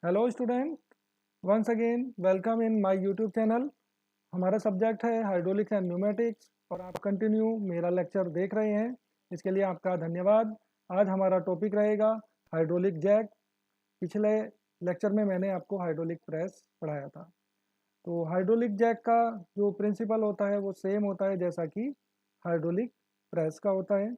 Hello student, once again welcome in my YouTube channel. हमारा subject है hydraulics and pneumatics और आप continue मेरा लेक्चर देख रहे हैं। इसके लिए आपका धन्यवाद। आज हमारा टॉपिक रहेगा हाइड्रोलिक जैक। पिछले लेक्चर में मैंने आपको हाइड्रोलिक प्रेस पढ़ाया था। तो हाइड्रोलिक जैक का जो प्रिंसिपल होता है वो सेम होता है जैसा कि हाइड्रोलिक प्रेस का होता है।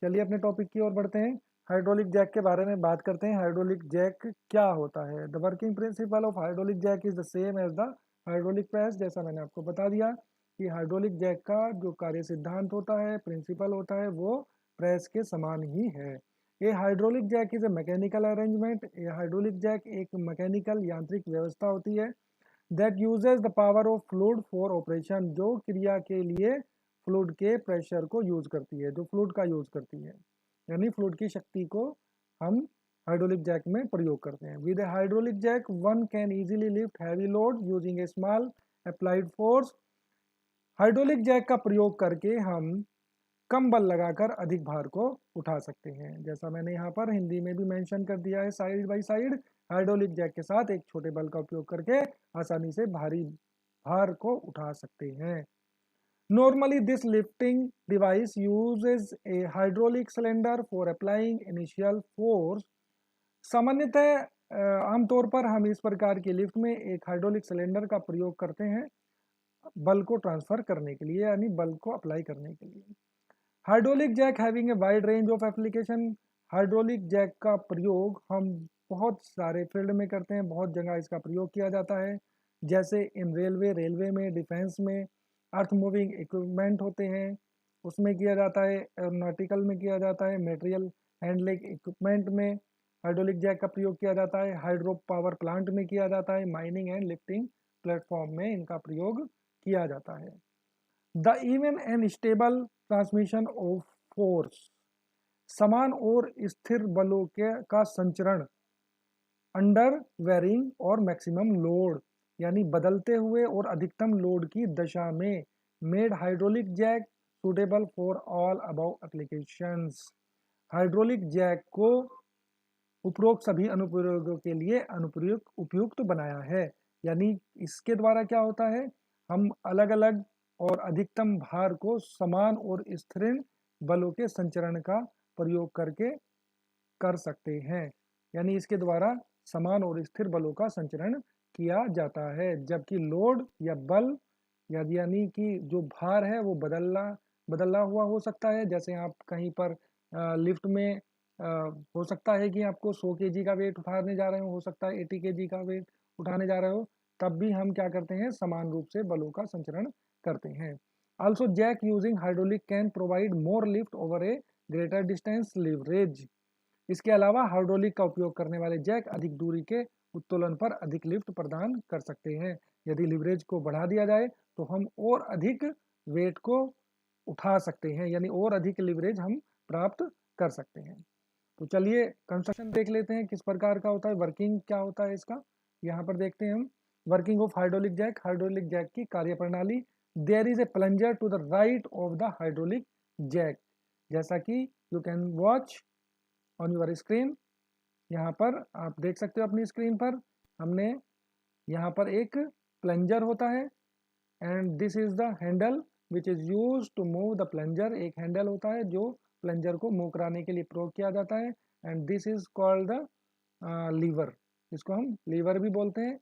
चलिए अपने टॉपिक की ओर बढ़ते हैं। हाइड्रोलिक जैक के बारे में बात करते हैं। हाइड्रोलिक जैक क्या होता है? The working principle of hydraulic jack is the same as the hydraulic press. जैसा मैंने आपको बता दिया कि हाइड्रोलिक जैक का जो कार्य सिद्धांत होता है, प्रिंसिपल होता है, वो प्रेस के समान ही है। ये hydraulic jack is a mechanical arrangement. ये हाइड्रोलिक जैक एक मैकेनिकल यांत्रिक व्यवस्था होती है that uses the power of fluid for operation, जो क्रिया के लिए फ्लूइड के प्रेशर को यूज करती है, जो फ्लूइड का यूज करती है, यानी फ्लूइड की शक्ति को हम हाइड्रोलिक जैक में प्रयोग करते हैं। With a hydraulic jack one can easily lift heavy load using a small applied force. Hydraulic jack का प्रयोग करके हम कम बल लगाकर अधिक भार को उठा सकते हैं। जैसा मैंने यहाँ पर हिंदी में भी मेंशन कर दिया है, side by side hydraulic jack के साथ एक छोटे बल का उपयोग करके आसानी से भारी भार को उठा सकते हैं। Normally, this lifting device uses a hydraulic cylinder for applying initial force. सामान्यतः आमतौर पर हम इस प्रकार की लिफ्ट में एक हाइड्रोलिक सिलेंडर का प्रयोग करते हैं बल को ट्रांसफर करने के लिए, यानी बल को अप्लाई करने के लिए। Hydraulic jack having a wide range of application. Hydraulic jack का प्रयोग हम बहुत सारे फील्ड में करते हैं, बहुत जगह इसका प्रयोग किया जाता है। जैसे इन रेलवे में, डिफेंस में, अर्थ मूविंग इक्विपमेंट होते हैं उसमें किया जाता है, एरोनॉटिकल में किया जाता है, मटेरियल हैंडलिंग इक्विपमेंट में हाइड्रोलिक जैक का प्रयोग किया जाता है, हाइड्रो पावर प्लांट में किया जाता है, माइनिंग एंड लिफ्टिंग प्लेटफॉर्म में इनका प्रयोग किया जाता है। The even and stable transmission of force, समान और स्थिर बलों के का संचरण अंडर वेरिंग और मैक्सिमम लोड, यानी बदलते हुए और अधिकतम लोड की दशा में, made hydraulic jack suitable for all above applications. Hydraulic jack को उपरोक्त सभी अनुप्रयोगों के लिए उपयुक्त बनाया है। यानी इसके द्वारा क्या होता है, हम अलग अलग और अधिकतम भार को समान और स्थिर बलों के संचरण का प्रयोग करके कर सकते हैं। यानी इसके द्वारा समान और स्थिर बलों का संचरण किया जाता है, जबकि लोड या बल यानी कि जो भार है वो बदला हुआ हो सकता है। जैसे आप कहीं पर लिफ्ट में हो सकता है कि आपको 100 केजी का वेट उठाने जा रहे हो सकता है 80 केजी का वेट उठाने जा रहे हो, तब भी हम क्या करते हैं, समान रूप से बलों का संचरण करते हैं। Also jack using hydraulic can provide more lift over a greater distance leverage. इसके अलावा हाइड्रोलिक का उपयोग करने वाले जैक अधिक दूरी के उत्तोलन पर अधिक लिफ्ट प्रदान कर सकते हैं। यदि लिवरेज को बढ़ा दिया जाए तो हम और अधिक वेट को उठा सकते हैं, यानी और अधिक लिवरेज हम प्राप्त कर सकते हैं। तो चलिए कंस्ट्रक्शन देख लेते हैं किस प्रकार का होता है, वर्किंग क्या होता है इसका। यहाँ पर देखते हैं हम working of hydraulic jack. Hydraulic jack की कार्यप्रणाली। There is a plunger to the right of the hydraulic jack, जैसा कि you can watch on your screen. यहाँ पर आप देख सकते हो अपनी स्क्रीन पर, हमने यहाँ पर एक प्लंजर होता है and this is the handle which is use to move the plunger. एक हैंडल होता है जो प्लंजर को मूव कराने के लिए प्रयोग किया जाता है and this is called the lever, इसको हम लीवर भी बोलते हैं।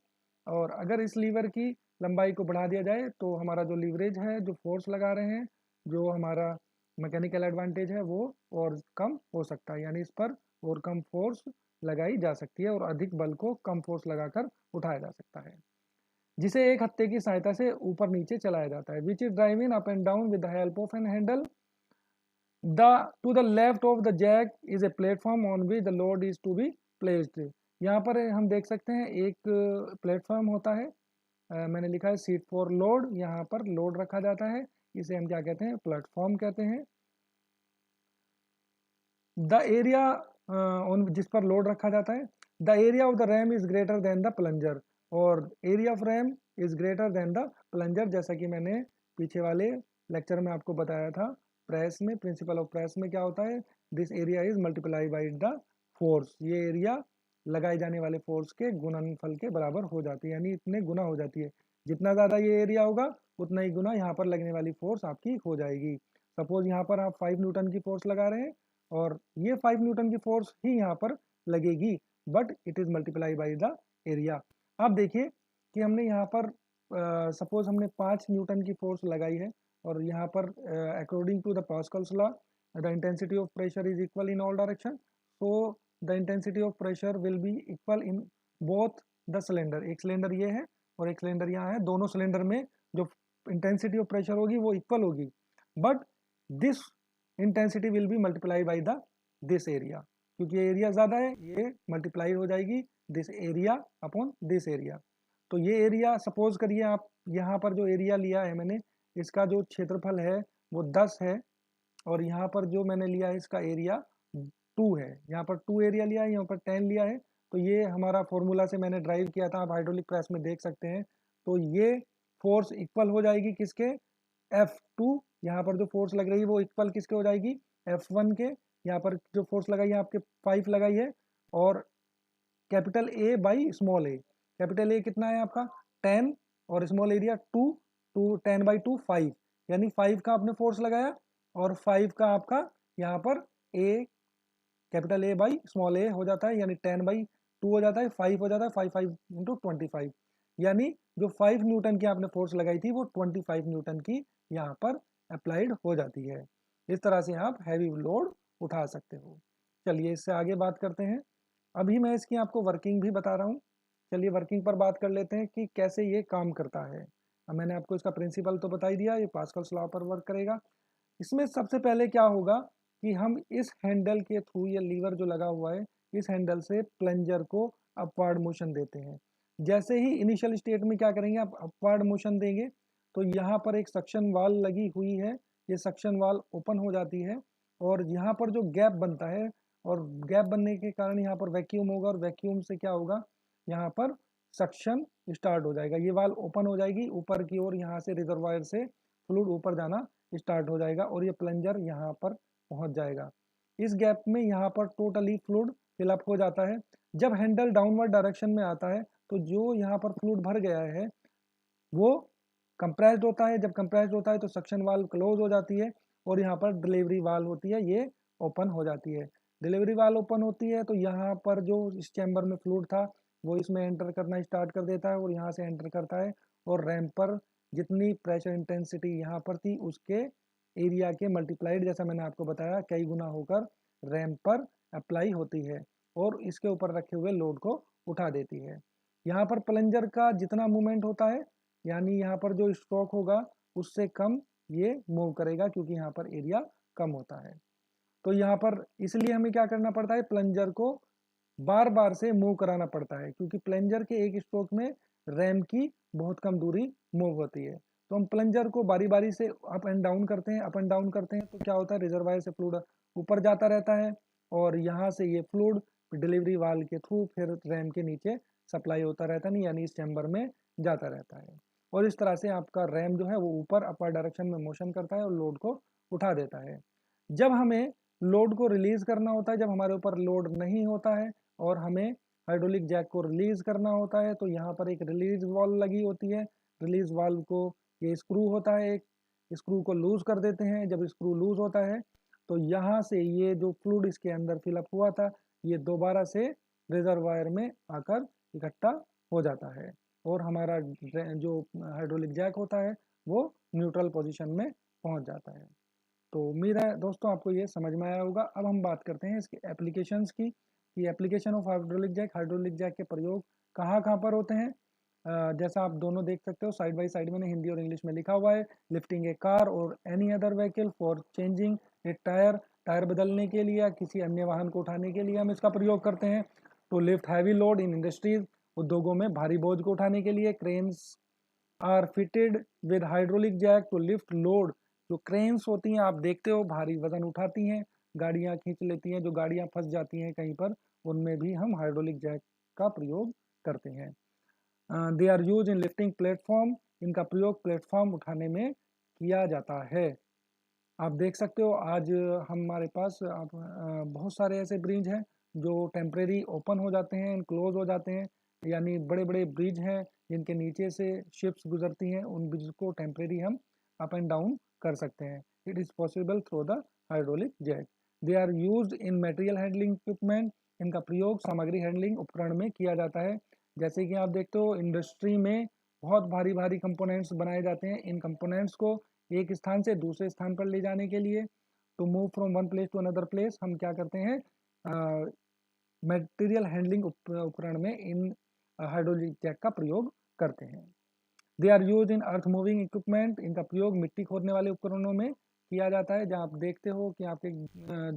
और अगर इस लीवर की लंबाई को बढ़ा दिया जाए तो हमारा जो लीवरेज है, जो फोर्स लगा रहे हैं, जो हमारा मैकेनिकल एडवांटेज है, वो और कम हो सकता है। यानी इस पर और कम फोर्स लगाई जा सकती है और अधिक बल को कम फोर्स लगाकर उठाया जा सकता है, जिसे एक हत्थे की सहायता से ऊपर नीचे चलाया जाता है। Which is driving up and down with the help of an handle. The to the left of the jack is a platform on which the load is to be placed. यहाँ पर हम देख सकते हैं एक प्लेटफॉर्म होता है, मैंने लिखा है सीट फॉर लोड। यहाँ पर लोड रखा जाता है, इसे हम क्या कहते हैं, प्लेटफॉर्म कहते हैं। द एरिया ऑन जिस पर लोड रखा जाता है, the area of the ram is greater than the plunger, और area of ram is greater than the plunger, जैसा कि मैंने पीछे वाले लेक्चर में आपको बताया था। प्रेस में, प्रिंसिपल ऑफ प्रेस में क्या होता है, this area is multiply by the force. ये एरिया लगाए जाने वाले फोर्स के गुणनफल के बराबर हो जाती है, यानी इतने गुना हो जाती है। जितना ज़्यादा ये एरिया होगा उतना ही गुना यहाँ पर लगने वाली फोर्स आपकी हो जाएगी। सपोज यहाँ पर आप 5 न्यूटन की फोर्स लगा रहे हैं और ये 5 न्यूटन की फोर्स ही यहाँ पर लगेगी, but it is multiply by the area. आप देखिए कि हमने यहाँ पर सपोज हमने 5 न्यूटन की फोर्स लगाई है और यहाँ पर according to the pascal's law the intensity of pressure is equal in all direction, so the intensity of pressure will be equal in both the cylinder. एक सिलेंडर ये है और एक सिलेंडर यहाँ है, दोनों सिलेंडर में जो इंटेंसिटी ऑफ प्रेशर होगी वो इक्वल होगी, but this intensity will be multiply by the this area, क्योंकि एरिया ज़्यादा है ये मल्टीप्लाई हो जाएगी this area upon this area. तो ये एरिया सपोज करिए आप यहाँ पर जो एरिया लिया है मैंने, इसका जो क्षेत्रफल है वो 10 है और यहाँ पर जो मैंने लिया है इसका एरिया 2 है। यहाँ पर 2 एरिया लिया है, यहाँ पर 10 लिया है। तो ये हमारा फॉर्मूला से मैंने ड्राइव किया था, आप हाइड्रोलिक प्रेस में देख सकते हैं। तो ये फोर्स इक्वल हो जाएगी किसके, F2। यहाँ पर जो फोर्स लग रही है वो इक्वल किसके हो जाएगी, F1 के। यहाँ पर जो फोर्स लगाई है आपके 5 लगाई है और capital A by small A. Capital A कितना है आपका 10 और स्मॉल एरिया 2, 10 बाई 2 5, यानी 5 का आपने फोर्स लगाया और 5 का आपका यहाँ पर ए कैपिटल ए बाई स्मॉल ए हो जाता है, यानी 10 बाई 2 हो जाता है, 5 हो जाता है, 5 5 इंटू 25, यानी जो 5 न्यूटन की आपने फोर्स लगाई थी वो 25 न्यूटन की यहाँ पर अप्लाइड हो जाती है। इस तरह से आप हैवी लोड उठा सकते हो। चलिए इससे आगे बात करते हैं। अभी मैं इसकी आपको वर्किंग भी बता रहा हूँ। चलिए वर्किंग पर बात कर लेते हैं कि कैसे ये काम करता है। अब मैंने आपको इसका प्रिंसिपल तो बता ही दिया, ये पास्कल्स लॉ पर वर्क करेगा। इसमें सबसे पहले क्या होगा कि हम इस हैंडल के थ्रू, ये लीवर जो लगा हुआ है, इस हैंडल से प्लंजर को अपवर्ड मोशन देते हैं। जैसे ही इनिशियल स्टेट में क्या करेंगे, आप अपवर्ड मोशन देंगे तो यहाँ पर एक सक्शन वाल लगी हुई है, ये सक्शन वाल ओपन हो जाती है और यहाँ पर जो गैप बनता है, और गैप बनने के कारण यहाँ पर वैक्यूम होगा और वैक्यूम से क्या होगा, यहाँ पर सक्शन स्टार्ट हो जाएगा, ये वाल ओपन हो जाएगी ऊपर की ओर, यहाँ से रिजर्वायर से फ्लूइड ऊपर जाना स्टार्ट हो जाएगा और ये प्लंजर यहाँ पर पहुँच जाएगा। इस गैप में यहाँ पर टोटली फ्लूइड फिलअप हो जाता है। जब हैंडल डाउनवर्ड डायरेक्शन में आता है तो जो यहाँ पर फ्लूइड भर गया है वो कंप्रेस्ड होता है। जब कंप्रेस्ड होता है तो सक्शन वाल्व क्लोज हो जाती है और यहाँ पर डिलीवरी वाल्व होती है, ये ओपन हो जाती है। डिलीवरी वाल्व ओपन होती है तो यहाँ पर जो इस चैम्बर में फ्लूइड था वो इसमें एंटर करना स्टार्ट कर देता है और यहाँ से एंटर करता है और रैंप पर जितनी प्रेशर इंटेंसिटी यहाँ पर थी उसके एरिया के मल्टीप्लाइड, जैसा मैंने आपको बताया, कई गुना होकर रैंप पर अप्लाई होती है और इसके ऊपर रखे हुए लोड को उठा देती है। यहाँ पर प्लंजर का जितना मूवमेंट होता है, यानी यहाँ पर जो स्ट्रोक होगा उससे कम ये मूव करेगा क्योंकि यहाँ पर एरिया कम होता है। तो यहाँ पर इसलिए हमें क्या करना पड़ता है, प्लंजर को बार बार से मूव कराना पड़ता है क्योंकि प्लंजर के एक स्ट्रोक में रैम की बहुत कम दूरी मूव होती है। तो हम प्लंजर को बारी बारी से अप एंड डाउन करते हैं, अप एंड डाउन करते हैं तो क्या होता है, रिजर्वायर से फ्लूइड ऊपर जाता रहता है और यहाँ से ये फ्लूइड डिलीवरी वाल के थ्रू फिर रैम के नीचे सप्लाई होता रहता है, यानी इस चैम्बर में जाता रहता है और इस तरह से आपका रैम जो है वो ऊपर अपर डायरेक्शन में मोशन करता है और लोड को उठा देता है। जब हमें लोड को रिलीज करना होता है, जब हमारे ऊपर लोड नहीं होता है और हमें हाइड्रोलिक जैक को रिलीज करना होता है तो यहाँ पर एक रिलीज वाल्व लगी होती है। रिलीज वाल्व को ये स्क्रू होता है, एक स्क्रू को लूज कर देते हैं। जब स्क्रू लूज होता है तो यहाँ से ये जो फ्लूइड इसके अंदर फिलअप हुआ था ये दोबारा से रिजर्वायर में आकर इकट्ठा हो जाता है और हमारा जो हाइड्रोलिक जैक होता है वो न्यूट्रल पोजीशन में पहुंच जाता है। तो उम्मीद है दोस्तों आपको ये समझ में आया होगा। अब हम बात करते हैं इसके एप्लीकेशंस की, कि एप्लीकेशन ऑफ हाइड्रोलिक जैक के प्रयोग कहाँ कहाँ पर होते हैं। जैसा आप दोनों देख सकते हो साइड बाय साइड, मैंने हिंदी और इंग्लिश में लिखा हुआ है। लिफ्टिंग ए कार और any other vehicle for changing A tyre, tyre बदलने के लिए या किसी अन्य वाहन को उठाने के लिए हम इसका प्रयोग करते हैं। To lift heavy load in industries, उद्योगों में भारी बोझ को उठाने के लिए। Cranes are fitted with hydraulic jack to lift load, जो क्रेन्स होती हैं आप देखते हो भारी वजन उठाती हैं, गाड़ियां खींच लेती हैं, जो गाड़ियां फंस जाती हैं कहीं पर, उनमें भी हम हाइड्रोलिक जैक का प्रयोग करते हैं। They are use in lifting platform, इनका प्रयोग प्लेटफॉर्म उठाने में किया जाता है। आप देख सकते हो आज हमारे पास बहुत सारे ऐसे ब्रिज हैं जो टेम्परेरी ओपन हो जाते हैं, क्लोज हो जाते हैं, यानी बड़े बड़े ब्रिज हैं जिनके नीचे से शिप्स गुजरती हैं, उन ब्रिज को टेम्परेरी हम अप एंड डाउन कर सकते हैं। It is possible through the hydraulic jack. They are used in material handling equipment. इनका प्रयोग सामग्री हैंडलिंग उपकरण में किया जाता है। जैसे कि आप देखते हो इंडस्ट्री में बहुत भारी भारी कंपोनेंट्स बनाए जाते हैं। इन कंपोनेंट्स को एक स्थान से दूसरे स्थान पर ले जाने के लिए, to move from one place to another place, हम क्या करते हैं, मटेरियल हैंडलिंग उपकरण में इन हाइड्रोलिक जैक का प्रयोग करते हैं। They are use in earth moving equipment. इनका प्रयोग मिट्टी खोदने वाले उपकरणों में किया जाता है। जहाँ आप देखते हो कि आपके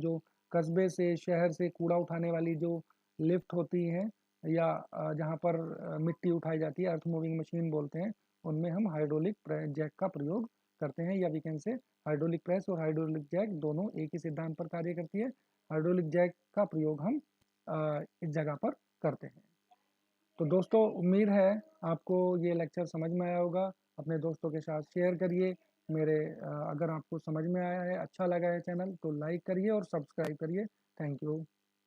जो कस्बे से शहर से कूड़ा उठाने वाली जो लिफ्ट होती हैं, या जहाँ पर मिट्टी उठाई जाती है, अर्थ मूविंग मशीन बोलते हैं, उनमें हम हाइड्रोलिक जैक का प्रयोग करते हैं। या we can say hydraulic press और हाइड्रोलिक जैक दोनों एक ही सिद्धांत पर कार्य करती है। हाइड्रोलिक जैक का प्रयोग हम इस जगह पर करते हैं। तो दोस्तों, उम्मीद है आपको ये लेक्चर समझ में आया होगा। अपने दोस्तों के साथ शेयर करिए। मेरे अगर आपको समझ में आया है, अच्छा लगा है चैनल, तो लाइक करिए और सब्सक्राइब करिए। Thank you.